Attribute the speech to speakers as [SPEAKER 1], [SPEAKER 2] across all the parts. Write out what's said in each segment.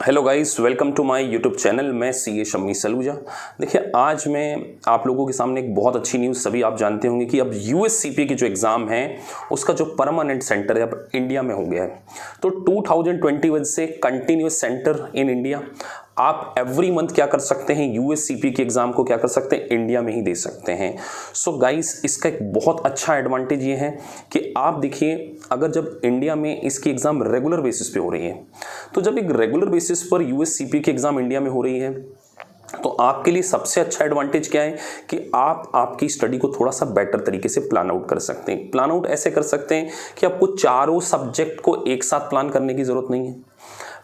[SPEAKER 1] Hello guys, welcome to my YouTube channel. मैं CA Shammi Saluja. देखिए, आज मैं आप लोगों के सामने एक बहुत अच्छी न्यूज़, सभी आप जानते होंगे कि अब यूएससीपी की जो एग्ज़ाम है उसका जो परमानेंट सेंटर है अब इंडिया में हो गया है। तो 2021 से कंटिन्यूस सेंटर इन इंडिया। आप एवरी मंथ क्या कर सकते हैं, यूएससीपी की एग्ज़ाम को क्या कर सकते हैं, इंडिया में ही दे सकते हैं। सो गाइस, इसका एक बहुत अच्छा एडवांटेज ये है कि आप देखिए, अगर जब इंडिया में इसकी एग्ज़ाम रेगुलर बेसिस पे हो रही है, तो जब एक रेगुलर बेसिस पर यूएससीपी की एग्ज़ाम इंडिया में हो रही है तो आपके लिए सबसे अच्छा एडवांटेज क्या है कि आप आपकी स्टडी को थोड़ा सा बेटर तरीके से प्लान आउट कर सकते हैं। प्लान आउट ऐसे कर सकते हैं कि आपको चारों सब्जेक्ट को एक साथ प्लान करने की ज़रूरत नहीं है।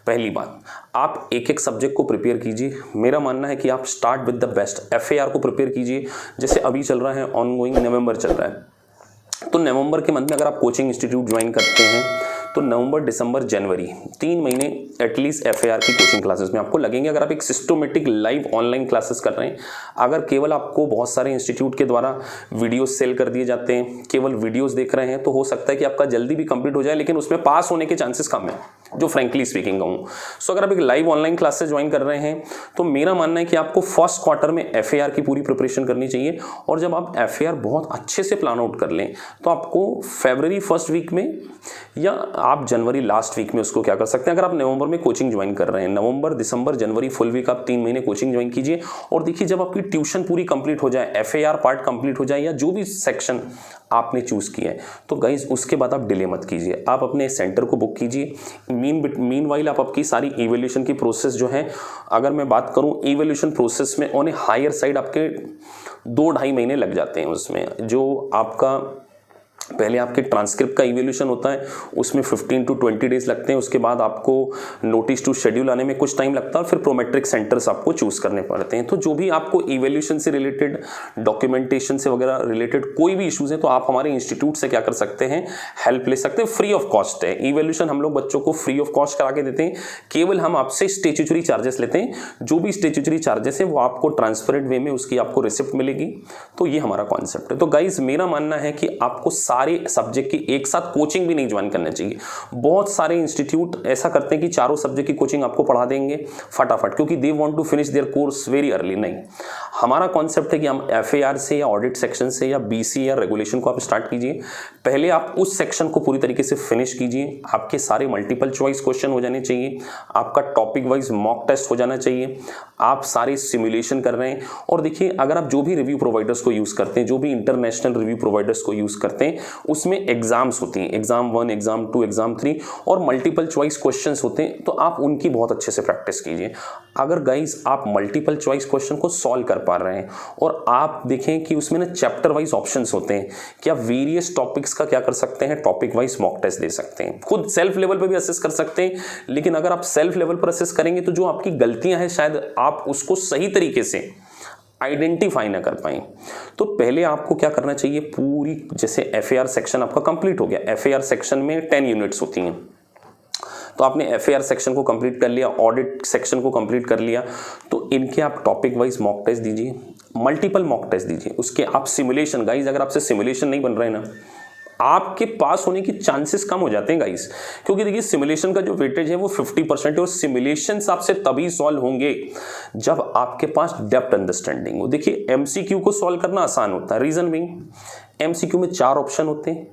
[SPEAKER 1] पहली बात, आप एक एक सब्जेक्ट को प्रिपेयर कीजिए। मेरा मानना है कि आप start with the best. FAR को प्रिपेयर कीजिए, जैसे अभी चल रहा है, ऑनगोइंग नवंबर चल रहा है, तो नवंबर के मंथ में अगर आप कोचिंग इंस्टीट्यूट ज्वाइन करते हैं तो नवंबर, दिसंबर, जनवरी 3 महीने एटलीस्ट एफएआर की कोचिंग क्लासेस में आपको लगेंगे। अगर आप एक सिस्टमेटिक लाइव ऑनलाइन क्लासेस कर रहे हैं, अगर केवल आपको बहुत सारे इंस्टीट्यूट के द्वारा वीडियोस सेल कर दिए जाते हैं, केवल वीडियोस देख रहे हैं, तो हो सकता है कि आपका जल्दी भी कंप्लीट हो जाए, लेकिन उसमें पास होने के चांसेस कम है, जो फ्रेंकली स्पीकिंग कहूँ। सो अगर आप एक लाइव ऑनलाइन क्लासेस ज्वाइन कर रहे हैं तो मेरा मानना है कि आपको फर्स्ट क्वार्टर में एफएआर की पूरी प्रिपरेशन करनी चाहिए। और जब आप एफएआर बहुत अच्छे से प्लान आउट कर लें तो आपको फरवरी फर्स्ट वीक में या आप जनवरी लास्ट वीक में उसको क्या कर सकते हैं, अगर आप नवंबर में कोचिंग ज्वाइन कर रहे हैं, नवंबर, दिसंबर, जनवरी फुल वीक आप 3 महीने कोचिंग ज्वाइन कीजिए। और देखिए, जब आपकी ट्यूशन पूरी कंप्लीट हो जाए, एफएआर पार्ट कंप्लीट हो जाए या जो भी सेक्शन आपने चूज किया है, तो गाइज उसके बाद आप डिले मत कीजिए, आप अपने सेंटर को बुक कीजिए। मीनवाइल आप आपकी सारी इवैल्यूएशन की प्रोसेस जो है, अगर मैं बात करूं इवैल्यूएशन प्रोसेस में ऑन ए हायर साइड आपके 2-2.5 महीने लग जाते हैं। उसमें जो आपका पहले आपके ट्रांसक्रिप्ट का इवैल्यूएशन होता है, उसमें 15 to 20 डेज लगते हैं। उसके बाद आपको नोटिस टू शेड्यूल आने में कुछ टाइम लगता है, और फिर प्रोमेट्रिक सेंटर्स आपको चूज करने पड़ते हैं। तो जो भी आपको इवैल्यूएशन से रिलेटेड, डॉक्यूमेंटेशन से वगैरह रिलेटेड कोई भी इश्यूज है, तो आप हमारे इंस्टीट्यूट से क्या कर सकते हैं, हेल्प ले सकते हैं। फ्री ऑफ कॉस्ट है इवैल्यूएशन, हम लोग बच्चों को फ्री ऑफ कॉस्ट करा के देते हैं। केवल हम आपसे स्टैट्यूटरी चार्जेस लेते हैं, जो भी स्टैट्यूटरी चार्जेस है वो आपको ट्रांसपेरेंट वे में उसकी आपको रिसिप्ट मिलेगी। तो ये हमारा कॉन्सेप्ट है। तो गाइज, मेरा मानना है कि आपको सारे सब्जेक्ट की एक साथ कोचिंग भी नहीं ज्वाइन करना चाहिए। बहुत सारे इंस्टीट्यूट ऐसा करते हैं कि चारों सब्जेक्ट की कोचिंग आपको पढ़ा देंगे फटाफट, क्योंकि they want to finish their course very early. नहीं, हमारा कॉन्सेप्ट है कि हम एफएआर से या ऑडिट सेक्शन से या बीसी या रेगुलेशन को आप स्टार्ट कीजिए। पहले आप उस सेक्शन को पूरी तरीके से फिनिश कीजिए। आपके सारे मल्टीपल चॉइस क्वेश्चन हो जाने चाहिए, आपका टॉपिक वाइज मॉक टेस्ट हो जाना चाहिए, आप सारे सिमुलेशन कर रहे हैं। और देखिए, अगर आप जो भी रिव्यू प्रोवाइडर्स को यूज करते हैं, जो भी इंटरनेशनल रिव्यू प्रोवाइडर्स को यूज करते हैं, उसमें एग्जाम्स होती हैं, एग्जाम 1, एग्जाम 2, एग्जाम 3, और मल्टीपल चॉइस क्वेश्चंस होते हैं। तो आप उनकी बहुत अच्छे से प्रैक्टिस कीजिए। अगर गाइस आप मल्टीपल चॉइस क्वेश्चन को सॉल्व कर पा रहे हैं, और आप देखें कि उसमें ना चैप्टर वाइज ऑप्शंस होते हैं, क्या वेरियस टॉपिक्स का क्या कर सकते हैं, टॉपिक वाइज मॉक टेस्ट दे सकते हैं। खुद सेल्फ लेवल पर भी असेस कर सकते हैं, लेकिन अगर आप सेल्फ लेवल पर असेस करेंगे तो जो आपकी गलतियां हैं शायद आप उसको सही तरीके से आइडेंटिफाई ना कर पाए। तो पहले आपको क्या करना चाहिए, पूरी, जैसे एफएआर सेक्शन आपका कंप्लीट हो गया, एफएआर सेक्शन में 10 यूनिट्स होती हैं, तो आपने एफएआर सेक्शन को कंप्लीट कर लिया, ऑडिट सेक्शन को कंप्लीट कर लिया, तो इनके आप टॉपिक वाइज मॉक टेस्ट दीजिए, मल्टीपल मॉक टेस्ट दीजिए। उसके आप सिमुलेशन, गाइज अगर आपसे सिमुलेशन नहीं बन रहे ना, आपके पास होने की चांसेस कम हो जाते हैं गाइस, क्योंकि देखिए सिमुलेशन का जो वेटेज है वो 50% है, और सिमुलेशंस आपसे तभी सॉल्व होंगे जब आपके पास डेप्थ अंडरस्टैंडिंग हो। देखिए, एमसीक्यू को सॉल्व करना आसान होता है, रीजन बीइंग एमसीक्यू में 4 ऑप्शन होते हैं,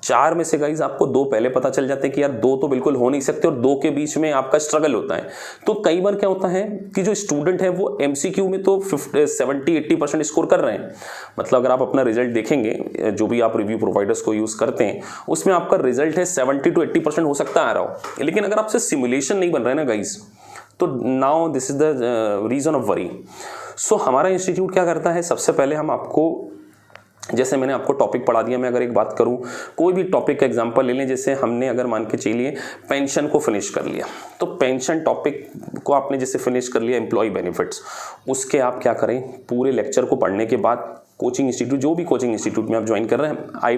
[SPEAKER 1] 4 में से गाइज आपको 2 पहले पता चल जाते हैं कि यार 2 तो बिल्कुल हो नहीं सकते, और 2 के बीच में आपका स्ट्रगल होता है। तो कई बार क्या होता है कि जो स्टूडेंट है वो एमसीक्यू में तो 70-80% स्कोर कर रहे हैं। मतलब अगर आप अपना रिजल्ट देखेंगे, जो भी आप रिव्यू प्रोवाइडर्स को यूज करते हैं, उसमें आपका रिजल्ट है 70 to 80% हो सकता है आ रहा हो, लेकिन अगर आपसे सिमुलेशन नहीं बन रहा है ना गाइज, तो now this is the reason of worry. So हमारा इंस्टीट्यूट क्या करता है, सबसे पहले हम आपको, जैसे मैंने आपको टॉपिक पढ़ा दिया, मैं अगर एक बात करूं, कोई भी टॉपिक का एग्जांपल ले लें, जैसे हमने अगर मान के चलिए पेंशन को फिनिश कर लिया, तो पेंशन टॉपिक को आपने जैसे फिनिश कर लिया, एम्प्लॉय बेनिफिट्स, उसके आप क्या करें, पूरे लेक्चर को पढ़ने के बाद कोचिंग इंस्टीट्यूट, जो भी कोचिंग इंस्टीट्यूट में आप ज्वाइन कर रहे हैं, I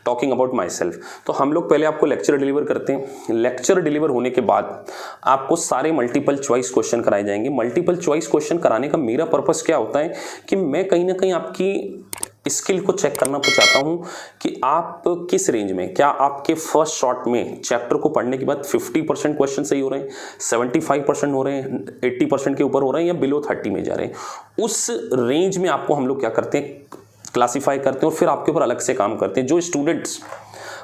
[SPEAKER 1] talking about my self, तो हम लोग पहले आपको लेक्चर डिलीवर करते हैं। लेक्चर डिलीवर होने के बाद आपको सारे मल्टीपल चॉइस क्वेश्चन कराए जाएंगे। मल्टीपल चॉइस क्वेश्चन कराने का मेरा पर्पस क्या होता है कि मैं कहीं ना कहीं आपकी स्किल को चेक करना चाहता हूं कि आप किस रेंज में, क्या आपके फर्स्ट शॉट में चैप्टर को पढ़ने के बाद 50% क्वेश्चन सही हो रहे हैं, 75% हो रहे हैं, 80% के ऊपर हो रहे हैं, या बिलो 30 में जा रहे हैं। उस रेंज में आपको हम लोग क्या करते हैं, क्लासीफाई करते हैं और फिर आपके ऊपर अलग से काम करते हैं। जो स्टूडेंट्स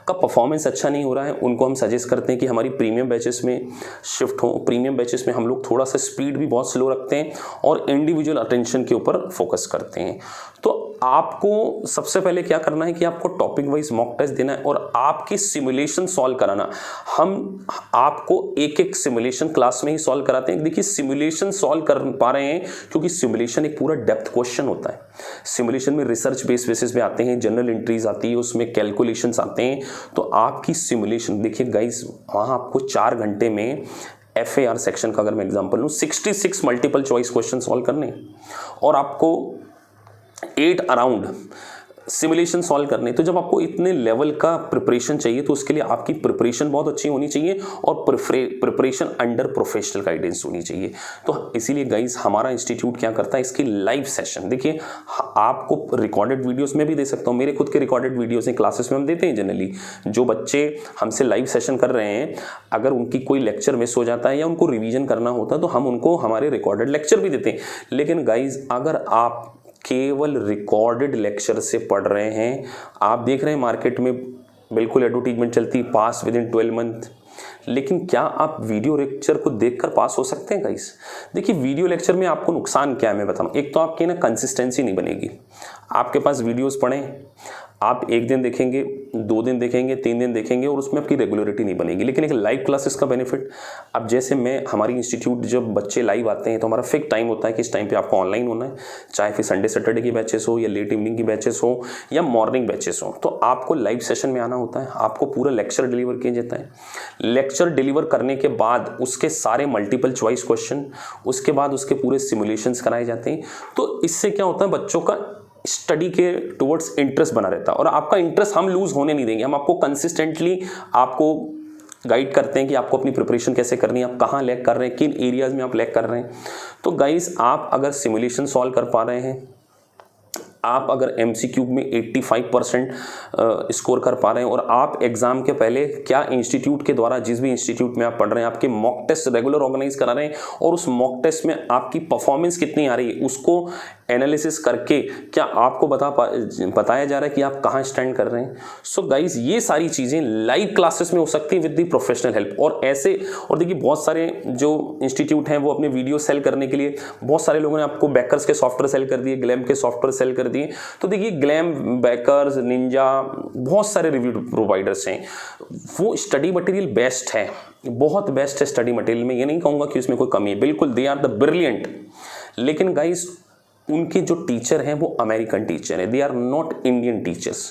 [SPEAKER 1] का परफॉर्मेंस अच्छा नहीं हो रहा है उनको हम सजेस्ट करते हैं कि हमारी प्रीमियम बैचेस में शिफ्ट हो। प्रीमियम बैचेस में हम लोग थोड़ा सा स्पीड भी बहुत स्लो रखते हैं और इंडिविजुअल अटेंशन के ऊपर फोकस करते हैं। तो आपको सबसे पहले क्या करना है कि आपको टॉपिक वाइज मॉक टेस्ट देना है और आपकी सिमुलेशन सॉल्व कराना। हम आपको एक एक सिमुलेशन क्लास में ही सॉल्व कराते हैं। देखिए सिमुलेशन सॉल्व कर पा रहे हैं क्योंकि सिमुलेशन एक पूरा डेप्थ क्वेश्चन होता है। सिमुलेशन में रिसर्च बेसिस पे आते हैं, जनरल एंट्रीज आती है, उसमें कैलकुलेशंस आते हैं। तो आपकी सिमुलेशन देखिए गाइस, वहाँ आपको 4 घंटे में FAR सेक्शन का अगर मैं एग्जांपल लूँ 66 मल्टीपल चॉइस क्वेश्चन सॉल्व करने और आपको 8 अराउंड सिमुलेशन सॉल्व करने। तो जब आपको इतने लेवल का प्रिपरेशन चाहिए तो उसके लिए आपकी प्रिपरेशन बहुत अच्छी होनी चाहिए और प्रिपरेशन अंडर प्रोफेशनल गाइडेंस होनी चाहिए। तो इसीलिए गाइस हमारा इंस्टीट्यूट क्या करता है, इसकी लाइव सेशन देखिए आपको रिकॉर्डेड वीडियोस में भी दे सकता हूँ। मेरे खुद के रिकॉर्डेड वीडियोस हैं, क्लासेस में हम देते हैं। जनरली जो बच्चे हमसे लाइव सेशन कर रहे हैं, अगर उनकी कोई लेक्चर मिस हो जाता है या उनको रिविजन करना होता है तो हम उनको हमारे रिकॉर्डेड लेक्चर भी देते हैं। लेकिन गाइज अगर आप केवल रिकॉर्डेड लेक्चर से पढ़ रहे हैं, आप देख रहे हैं मार्केट में बिल्कुल एडवर्टीजमेंट चलती, पास विद इन 12 मंथ, लेकिन क्या आप वीडियो लेक्चर को देखकर पास हो सकते हैं गाइस? देखिए वीडियो लेक्चर में आपको नुकसान क्या है मैं बताऊं। एक तो आपकी ना कंसिस्टेंसी नहीं बनेगी। आपके पास वीडियोस पढ़ें, आप 1 दिन देखेंगे, 2 दिन देखेंगे, 3 दिन देखेंगे और उसमें आपकी रेगुलरिटी नहीं बनेगी। लेकिन एक लाइव क्लासेस का बेनिफिट, अब जैसे मैं हमारी इंस्टीट्यूट जब बच्चे लाइव आते हैं तो हमारा फिक्स टाइम होता है कि इस टाइम पे आपको ऑनलाइन होना है, चाहे फिर संडे सैटरडे की बैचेस हो या लेट इवनिंग की बैचेस हो या मॉर्निंग बैचेस हो। तो आपको लाइव सेशन में आना होता है, आपको पूरा लेक्चर डिलीवर किया जाता है। लेक्चर डिलीवर करने के बाद उसके सारे मल्टीपल चॉइस क्वेश्चन, उसके बाद उसके पूरे सिमुलेशंस कराए जाते हैं। तो इससे क्या होता है, बच्चों का स्टडी के टुवर्ड्स इंटरेस्ट बना रहता है और आपका इंटरेस्ट हम लूज होने नहीं देंगे। हम आपको कंसिस्टेंटली आपको गाइड करते हैं कि आपको अपनी प्रिपरेशन कैसे करनी है, आप कहाँ लैग कर रहे हैं, किन एरियाज में आप लैग कर रहे हैं। तो गाइस आप अगर सिमुलेशन सॉल्व कर पा रहे हैं, आप अगर MCQ में 85% स्कोर कर पा रहे हैं और आप एग्जाम के पहले क्या इंस्टीट्यूट के द्वारा, जिस भी इंस्टीट्यूट में आप पढ़ रहे हैं, आपके मॉक टेस्ट रेगुलर ऑर्गेनाइज करा रहे हैं और उस मॉक टेस्ट में आपकी परफॉर्मेंस कितनी आ रही है उसको एनालिसिस करके क्या आपको बताया जा रहा है कि आप कहाँ स्टैंड कर रहे हैं। सो गाइज ये सारी चीज़ें लाइव क्लासेस में हो सकती है विद द प्रोफेशनल हेल्प। और ऐसे और देखिए बहुत सारे जो इंस्टीट्यूट हैं वो अपने वीडियो सेल करने के लिए, बहुत सारे लोगों ने आपको बैकर्स के सॉफ्टवेयर सेल कर दिए, ग्लैम के सॉफ्टवेयर सेल कर दिए। तो देखिए ग्लैम, बैकर्स, निंजा, बहुत सारे रिव्यू प्रोवाइडर्स हैं। वो स्टडी मटेरियल बेस्ट है, बहुत बेस्ट है स्टडी मटेरियल में। ये नहीं कहूँगा कि उसमें कोई कमी है, बिल्कुल दे आर द ब्रिलियंट। लेकिन गाइज उनके जो टीचर हैं वो अमेरिकन टीचर हैं, they are not Indian teachers.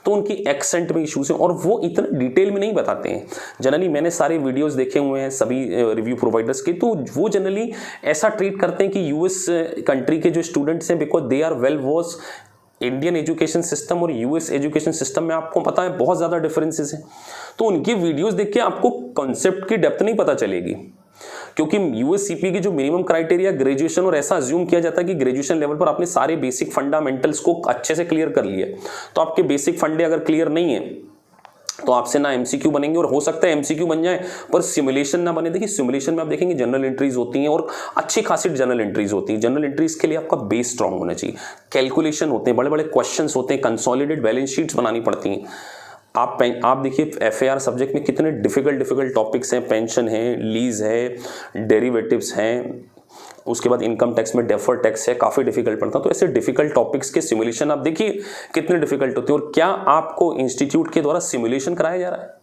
[SPEAKER 1] तो उनकी एक्सेंट में इश्यूज हैं और वो इतना डिटेल में नहीं बताते हैं। जनरली मैंने सारे वीडियोस देखे हुए हैं सभी रिव्यू प्रोवाइडर्स के, तो वो जनरली ऐसा ट्रीट करते हैं कि US कंट्री के जो स्टूडेंट्स हैं, because they are well versed. Indian education system और US एजुकेशन सिस्टम में आपको पता है बहुत ज़्यादा डिफरेंसेस हैं। तो उनकी वीडियोस देख के आपको कॉन्सेप्ट की डेप्थ नहीं पता चलेगी, क्योंकि USCP की जो मिनिमम क्राइटेरिया ग्रेजुएशन, और ऐसा अज्यूम किया जाता है कि ग्रेजुएशन लेवल पर आपने सारे बेसिक फंडामेंटल्स को अच्छे से क्लियर कर लिया। तो आपके बेसिक फंडे अगर क्लियर नहीं है तो आपसे ना MCQ बनेंगे, और हो सकता है MCQ बन जाए पर सिमुलेशन ना बने। देखिए सिमुलेशन में आप देखेंगे जनरल एंट्रीज होती हैं और अच्छी खासी जनरल एंट्रीज होती हैं। जनरल एंट्रीज के लिए आपका बेस स्ट्रांग होना चाहिए, कैलकुलेशन होते हैं, बड़े बड़े क्वेश्चंस होते हैं, कंसोलिडेटेड बैलेंस शीट्स बनानी पड़ती हैं। आप देखिए FAR सब्जेक्ट में कितने डिफिकल्ट टॉपिक्स हैं, पेंशन है, लीज है, डेरिवेटिव्स हैं, उसके बाद इनकम टैक्स में डेफर्ड टैक्स है, काफ़ी डिफिकल्ट पड़ता है। तो ऐसे डिफिकल्ट टॉपिक्स के सिमुलेशन आप देखिए कितने डिफिकल्ट होते हैं। और क्या आपको इंस्टीट्यूट के द्वारा सिमुलेशन कराया जा रहा है?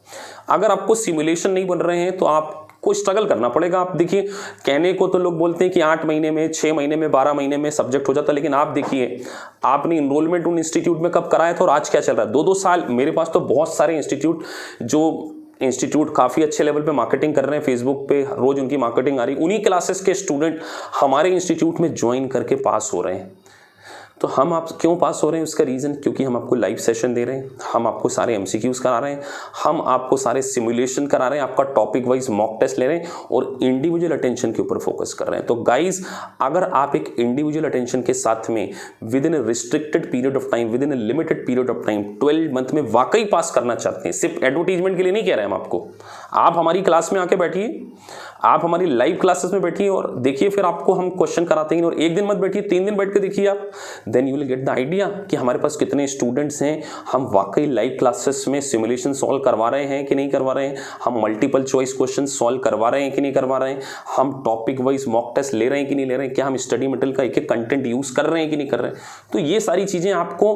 [SPEAKER 1] अगर आपको सिमुलेशन नहीं बन रहे हैं तो आपको स्ट्रगल करना पड़ेगा। आप देखिए कहने को तो लोग बोलते हैं कि 8 महीने में, 6 महीने में, 12 महीने में सब्जेक्ट हो जाता है, लेकिन आप देखिए आपने इनरोलमेंट उन इंस्टीट्यूट में कब कराया था और आज क्या चल रहा है, 2-2 साल। मेरे पास तो बहुत सारे इंस्टीट्यूट काफ़ी अच्छे लेवल पे मार्केटिंग कर रहे हैं, फेसबुक पे रोज उनकी मार्केटिंग आ रही है, उन्हीं क्लासेस के स्टूडेंट हमारे इंस्टीट्यूट में ज्वाइन करके पास हो रहे हैं। तो हम आप क्यों पास हो रहे हैं उसका रीज़न, क्योंकि हम आपको लाइव सेशन दे रहे हैं, हम आपको सारे एमसीक्यूज़ करा रहे हैं, हम आपको सारे सिमुलेशन करा रहे हैं, आपका टॉपिक वाइज मॉक टेस्ट ले रहे हैं और इंडिविजुअल अटेंशन के ऊपर फोकस कर रहे हैं। तो गाइज, अगर आप एक इंडिविजुअल अटेंशन के साथ में with in restricted period of time, with in limited period of time 12 month में वाकई पास करना चाहते हैं, सिर्फ एडवर्टीजमेंट के लिए नहीं कह रहे हैं हम आपको, आप हमारी क्लास में आके बैठिए, आप हमारी लाइव क्लासेस में बैठिए और देखिए, फिर आपको हम क्वेश्चन कराते हैं। और एक दिन मत बैठिए, 3 दिन बैठ के देखिए आप, then you will get the idea कि हमारे पास कितने स्टूडेंट्स हैं, हम वाकई लाइव क्लासेस में सिमुलेशन सॉल्व करवा रहे हैं कि नहीं करवा रहे हैं, हम मल्टीपल चॉइस क्वेश्चन सॉल्व करवा रहे हैं कि नहीं करवा रहे हैं, हम टॉपिक वाइज मॉक टेस्ट ले रहे हैं कि नहीं ले रहे हैं, क्या हम स्टडी मटेरियल का एक एक कंटेंट यूज कर रहे हैं कि नहीं कर रहे हैं। तो ये सारी चीजें आपको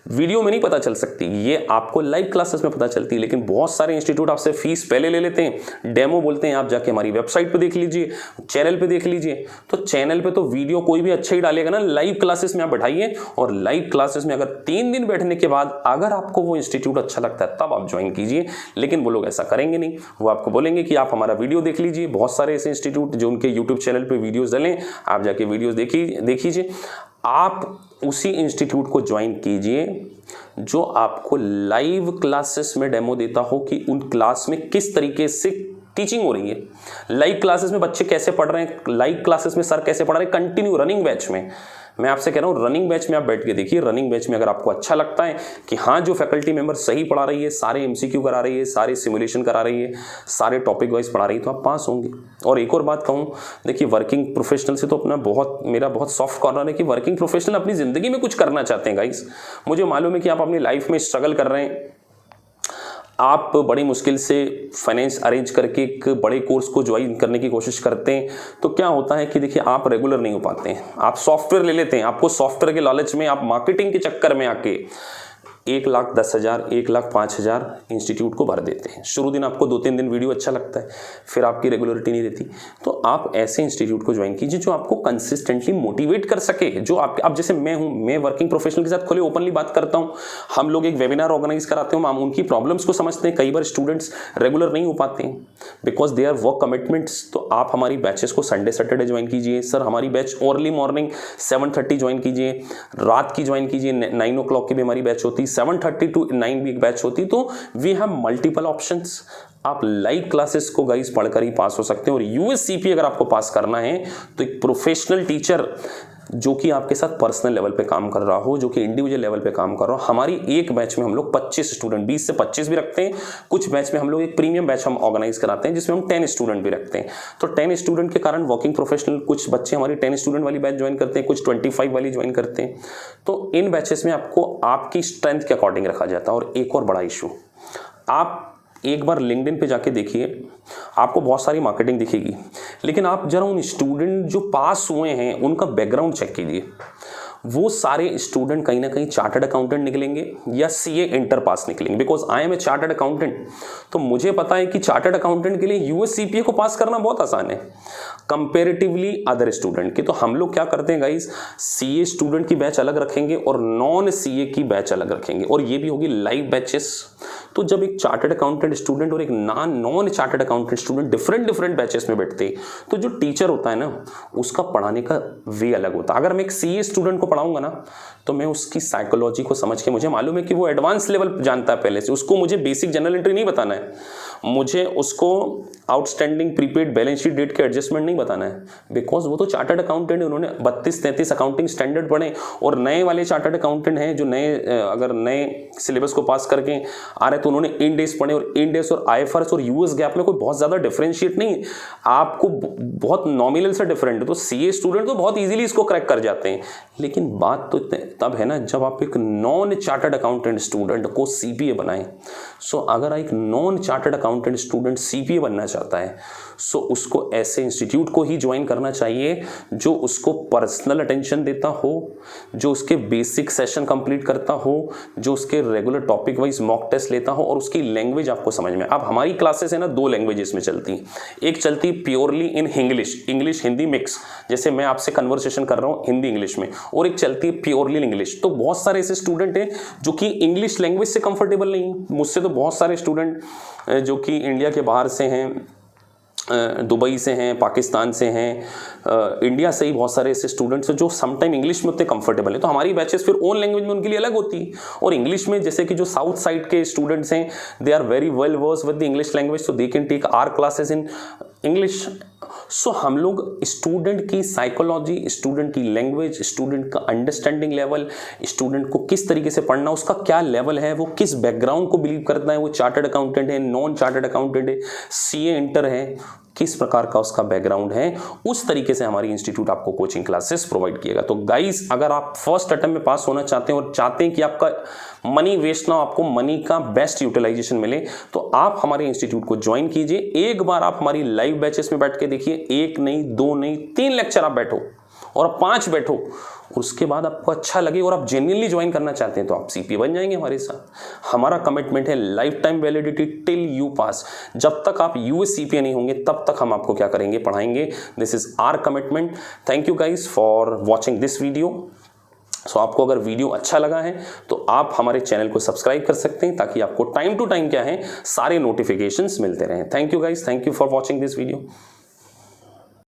[SPEAKER 1] वीडियो में नहीं पता चल सकती, ये आपको लाइव क्लासेस में पता चलती है। लेकिन बहुत सारे इंस्टीट्यूट आपसे फीस पहले ले लेते हैं, डेमो बोलते हैं, आप जाके हमारी वेबसाइट पे देख लीजिए, चैनल पे देख लीजिए। तो चैनल पे तो वीडियो कोई भी अच्छा ही डालेगा ना, लाइव क्लासेस में आप बैठाइए और लाइव क्लासेस में अगर 3 दिन बैठने के बाद अगर आपको वो इंस्टीट्यूट अच्छा लगता है तब आप ज्वाइन कीजिए। लेकिन वो लोग ऐसा करेंगे नहीं, वो आपको बोलेंगे कि आप हमारा वीडियो देख लीजिए। बहुत सारे ऐसे इंस्टीट्यूट जो उनके यूट्यूब चैनल पे वीडियोस डालें, आप जाके वीडियोस देखिए, आप उसी इंस्टीट्यूट को ज्वाइन कीजिए जो आपको लाइव क्लासेस में डेमो देता हो कि उन क्लास में किस तरीके से टीचिंग हो रही है, लाइव क्लासेस में बच्चे कैसे पढ़ रहे हैं, लाइव क्लासेस में सर कैसे पढ़ रहे हैं, कंटिन्यू रनिंग बैच में। मैं आपसे कह रहा हूँ, रनिंग बैच में आप बैठ के देखिए। रनिंग बैच में अगर आपको अच्छा लगता है कि हाँ, जो फैकल्टी मेंबर सही पढ़ा रही है, सारे एमसीक्यू करा रही है, सारे सिमुलेशन करा रही है, सारे टॉपिक वाइज पढ़ा रही है, तो आप पास होंगे। और एक और बात कहूँ, देखिए, वर्किंग प्रोफेशनल से तो मेरा बहुत सॉफ्ट कॉर्नर है कि वर्किंग प्रोफेशनल अपनी जिंदगी में कुछ करना चाहते हैं गाइस। मुझे मालूम है कि आप अपनी लाइफ में स्ट्रगल कर रहे हैं, आप बड़ी मुश्किल से फाइनेंस अरेंज करके एक बड़े कोर्स को ज्वाइन करने की कोशिश करते हैं। तो क्या होता है कि देखिए, आप रेगुलर नहीं हो पाते हैं, आप सॉफ्टवेयर ले लेते हैं, आपको सॉफ्टवेयर के लालच में, आप मार्केटिंग के चक्कर में आके 1,10,000 1,05,000 इंस्टीट्यूट को भर देते हैं। शुरू दिन आपको 2-3 दिन वीडियो अच्छा लगता है, फिर आपकी रेगुलरिटी नहीं रहती। तो आप ऐसे इंस्टीट्यूट को ज्वाइन कीजिए जो आपको कंसिस्टेंटली मोटिवेट कर सके, जो आपके, अब जैसे मैं हूं, मैं वर्किंग प्रोफेशनल के साथ खुले ओपनली बात करता हूं, हम लोग एक वेबिनार ऑर्गेनाइज कराते हैं, हम उनकी प्रॉब्लम्स को समझते हैं। कई बार स्टूडेंट्स रेगुलर नहीं हो पाते हैं because they are work commitments. तो आप हमारी बैचेस को संडे सैटरडे ज्वाइन कीजिए। सर, हमारी बैच अर्ली मॉर्निंग 7:30 ज्वाइन कीजिए, रात की ज्वाइन कीजिए, 9 o'clock की भी हमारी बैच होती है, 7:30 to 9 भी एक बैच होती। तो वी हैव मल्टीपल ऑप्शंस। आप लाइव क्लासेस को गाइस पढ़कर ही पास हो सकते हैं। और यूएससीपी अगर आपको पास करना है तो एक प्रोफेशनल टीचर जो कि आपके साथ पर्सनल लेवल पे काम कर रहा हो, जो कि इंडिविजुअल लेवल पे काम कर रहा हो। हमारी एक बैच में हम लोग 25 स्टूडेंट, 20 से 25 भी रखते हैं। कुछ बैच में हम लोग एक प्रीमियम बैच हम ऑर्गेनाइज कराते हैं जिसमें हम 10 स्टूडेंट भी रखते हैं। तो 10 स्टूडेंट के कारण वर्किंग प्रोफेशनल कुछ बच्चे हमारी 10 स्टूडेंट वाली बैच ज्वाइन करते हैं, कुछ 25 वाली ज्वाइन करते हैं। तो इन बैचेस में आपको आपकी स्ट्रेंथ के अकॉर्डिंग रखा जाता है। और एक और बड़ा इशू, आप एक बार लिंक्डइन पे जाके देखिए, आपको बहुत सारी मार्केटिंग दिखेगी, लेकिन आप जरा उन स्टूडेंट जो पास हुए हैं उनका बैकग्राउंड चेक कीजिए। वो सारे स्टूडेंट कहीं ना कहीं चार्टर्ड अकाउंटेंट निकलेंगे या सीए इंटर पास निकलेंगे। Because I am a chartered accountant, तो मुझे पता है कि चार्टर्ड अकाउंटेंट के लिए यूएससीपीए को पास करना बहुत आसान है कंपेरेटिवली अदर स्टूडेंट के। तो हम लोग क्या करते हैं गाइस, सीए स्टूडेंट की बैच अलग रखेंगे और नॉन सीए की बैच अलग रखेंगे, और ये भी होगी लाइव बैचेस। तो जब एक चार्टर्ड अकाउंटेंट स्टूडेंट और एक non chartered accountant student different batches में बैठते, तो जो टीचर होता है ना, उसका पढ़ाने का वे अलग होता है। अगर मैं एक सीए स्टूडेंट को पढ़ाऊंगा ना, तो मैं उसकी साइकोलॉजी को समझ के, मुझे मालूम है कि वो एडवांस लेवल जानता है पहले से, उसको मुझे बेसिक जनरल एंट्री नहीं बताना है, मुझे उसको outstanding prepaid balance sheet date के एडजस्टमेंट नहीं बताना है। बिकॉज वो तो चार्टर्ड अकाउंटेंट है, उन्होंने 32-33 अकाउंटिंग स्टैंडर्ड पढ़े। और नए वाले चार्टर्ड अकाउंटेंट हैं जो अगर नए सिलेबस को पास करके आ रहे, तो उन्होंने इंड एस पढ़े, और इंड एस और आईएफआरएस और यूएस गैप में कोई बहुत ज्यादा डिफरेंशिएट नहीं है, आपको बहुत नॉमिनल से डिफरेंट है। तो सीए स्टूडेंट तो बहुत इजीली इसको क्रैक कर जाते हैं। लेकिन बात तो तब है ना जब आप एक नॉन चार्टर्ड अकाउंटेंट स्टूडेंट को सीपीए बनाएं। सो अगर एक non chartered accountant student CPA बनना चाहता है, सो उसको ऐसे इंस्टीट्यूट को ही ज्वाइन करना चाहिए जो उसको पर्सनल अटेंशन देता हो, जो उसके बेसिक सेशन कंप्लीट करता हो, जो उसके regular topic wise mock test लेता हो, और उसकी लैंग्वेज आपको समझ में। अब हमारी क्लासेस है ना 2 लैंग्वेजेस में चलती हैं। एक चलती purely in English Hindi mix, जैसे मैं आपसे कन्वर्सेशन कर रहा हूँ हिंदी इंग्लिश में, और एक चलती है प्योरली इंग्लिश। तो बहुत सारे ऐसे स्टूडेंट हैं जो कि इंग्लिश लैंग्वेज से कंफर्टेबल नहीं। मुझसे तो बहुत सारे स्टूडेंट जो कि इंडिया के बाहर से हैं, दुबई से हैं, पाकिस्तान से हैं, इंडिया से ही बहुत सारे ऐसे स्टूडेंट्स हैं जो समटाइम इंग्लिश में उतने कंफर्टेबल है। तो हमारी बैचेस फिर ओन लैंग्वेज में उनके लिए अलग होती है, और इंग्लिश में जैसे कि जो साउथ साइड के स्टूडेंट्स हैं they are very well verse with the English language, so they can take our classes in English. So हम लोग स्टूडेंट की साइकोलॉजी, स्टूडेंट की लैंग्वेज, स्टूडेंट का अंडरस्टैंडिंग लेवल, स्टूडेंट को किस तरीके से पढ़ना, उसका क्या लेवल है, वो किस बैकग्राउंड को बिलीव करता है, वो चार्टर्ड अकाउंटेंट है, नॉन चार्टर्ड अकाउंटेंट है, सीए इंटर है, किस प्रकार का उसका बैकग्राउंड है, उस तरीके से हमारी इंस्टीट्यूट आपको कोचिंग क्लासेस प्रोवाइड किएगा। तो गाइस, अगर आप फर्स्ट अटेम्प्ट में पास होना चाहते हैं और चाहते हैं कि आपका मनी वेस्ट ना हो, आपको मनी का बेस्ट यूटिलाइजेशन मिले, तो आप हमारे इंस्टीट्यूट को ज्वाइन कीजिए। एक बार आप हमारी लाइव बैचेस में बैठ के देखिए, 1 नहीं 2 नहीं 3 लेक्चर आप बैठो और आप 5 बैठो, उसके बाद आपको अच्छा लगे और आप जेन्युइनली ज्वाइन करना चाहते हैं तो आप सीपीए बन जाएंगे हमारे साथ। हमारा कमिटमेंट है life time validity till you pass. जब तक आप यूएस सीपीए नहीं होंगे तब तक हम आपको क्या करेंगे, पढ़ाएंगे। This is our commitment. Thank you guys for watching this video. सो आपको अगर वीडियो अच्छा लगा है तो आप हमारे चैनल को सब्सक्राइब कर सकते हैं, ताकि आपको टाइम टू टाइम क्या है, सारे नोटिफिकेशंस मिलते रहें। Thank you guys, thank you for watching this video.